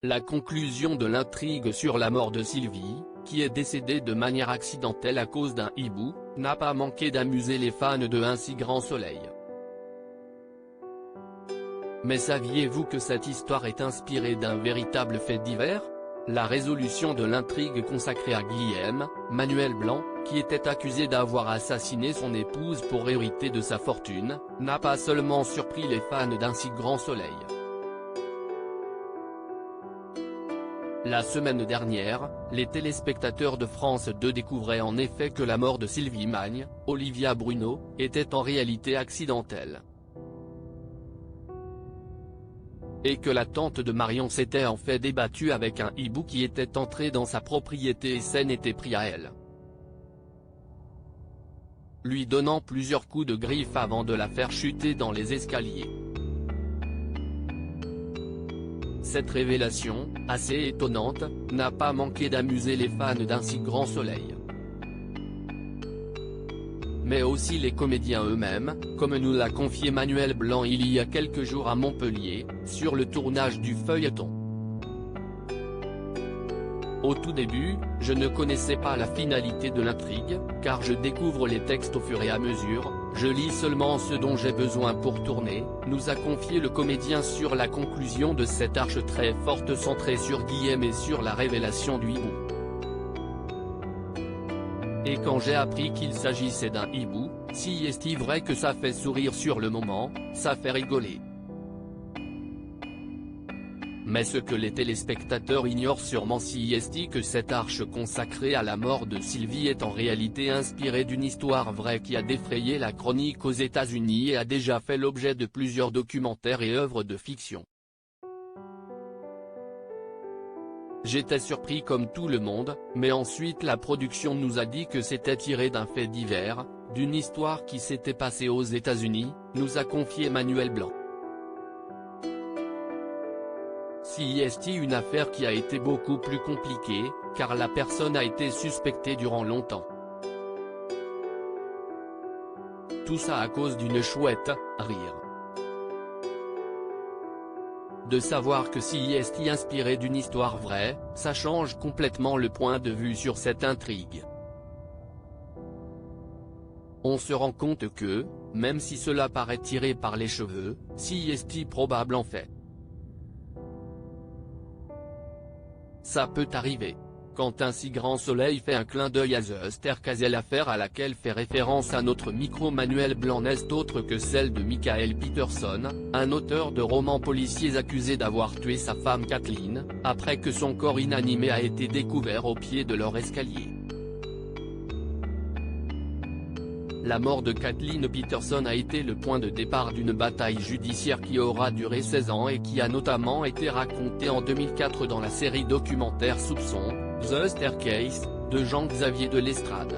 La conclusion de l'intrigue sur la mort de Sylvie, qui est décédée de manière accidentelle à cause d'un hibou, n'a pas manqué d'amuser les fans de Un si grand soleil. Mais saviez-vous que cette histoire est inspirée d'un véritable fait divers? La résolution de l'intrigue consacrée à Guillaume, Manuel Blanc, qui était accusé d'avoir assassiné son épouse pour hériter de sa fortune, n'a pas seulement surpris les fans d'Un si grand soleil. La semaine dernière, les téléspectateurs de France 2 découvraient en effet que la mort de Sylvie Magne, Olivia Bruno, était en réalité accidentelle. Et que la tante de Marion s'était en fait débattue avec un hibou qui était entré dans sa propriété et s'en était pris à elle, lui donnant plusieurs coups de griffe avant de la faire chuter dans les escaliers. Cette révélation, assez étonnante, n'a pas manqué d'amuser les fans d'Un si grand soleil. Mais aussi les comédiens eux-mêmes, comme nous l'a confié Manuel Blanc il y a quelques jours à Montpellier, sur le tournage du feuilleton. Au tout début, je ne connaissais pas la finalité de l'intrigue, car je découvre les textes au fur et à mesure, je lis seulement ce dont j'ai besoin pour tourner, nous a confié le comédien sur la conclusion de cette arche très forte centrée sur Guillaume et sur la révélation du hibou. Et quand j'ai appris qu'il s'agissait d'un hibou, si est-il vrai que ça fait sourire sur le moment, ça fait rigoler. Mais ce que les téléspectateurs ignorent sûrement si est que cette arche consacrée à la mort de Sylvie est en réalité inspirée d'une histoire vraie qui a défrayé la chronique aux États-Unis et a déjà fait l'objet de plusieurs documentaires et œuvres de fiction. J'étais surpris comme tout le monde, mais ensuite la production nous a dit que c'était tiré d'un fait divers, d'une histoire qui s'était passée aux États-Unis, nous a confié Manuel Blanc. Si est une affaire qui a été beaucoup plus compliquée, car la personne a été suspectée durant longtemps. Tout ça à cause d'une chouette, rire. De savoir que si est inspiré d'une histoire vraie, ça change complètement le point de vue sur cette intrigue. On se rend compte que, même si cela paraît tiré par les cheveux, si est probable en fait. Ça peut arriver. Quand Un si grand soleil fait un clin d'œil à The Staircase, l'affaire à laquelle fait référence à notre micro Manuel Blanc n'est autre que celle de Michael Peterson, un auteur de romans policiers accusé d'avoir tué sa femme Kathleen, après que son corps inanimé a été découvert au pied de leur escalier. La mort de Kathleen Peterson a été le point de départ d'une bataille judiciaire qui aura duré 16 ans et qui a notamment été racontée en 2004 dans la série documentaire Soupçon, The Staircase, de Jean-Xavier de Lestrade.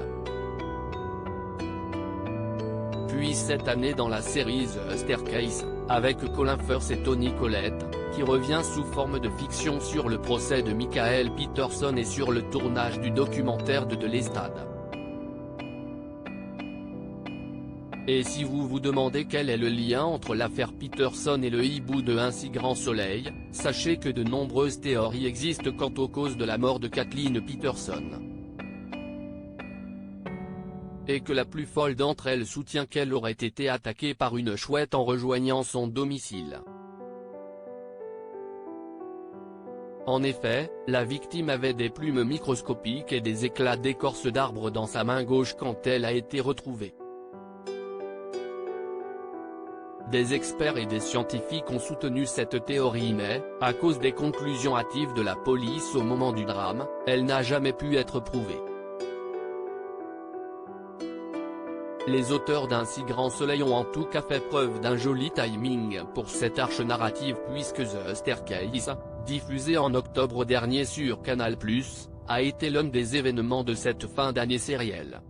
Puis cette année dans la série The Staircase, avec Colin Firth et Toni Collette, qui revient sous forme de fiction sur le procès de Michael Peterson et sur le tournage du documentaire de Lestrade. Et si vous vous demandez quel est le lien entre l'affaire Peterson et le hibou de Un si grand soleil, sachez que de nombreuses théories existent quant aux causes de la mort de Kathleen Peterson. Et que la plus folle d'entre elles soutient qu'elle aurait été attaquée par une chouette en rejoignant son domicile. En effet, la victime avait des plumes microscopiques et des éclats d'écorce d'arbre dans sa main gauche quand elle a été retrouvée. Des experts et des scientifiques ont soutenu cette théorie mais, à cause des conclusions hâtives de la police au moment du drame, elle n'a jamais pu être prouvée. Les auteurs d'Un si grand soleil ont en tout cas fait preuve d'un joli timing pour cette arche narrative puisque The Staircase, diffusé en octobre dernier sur Canal+, a été l'un des événements de cette fin d'année sérielle.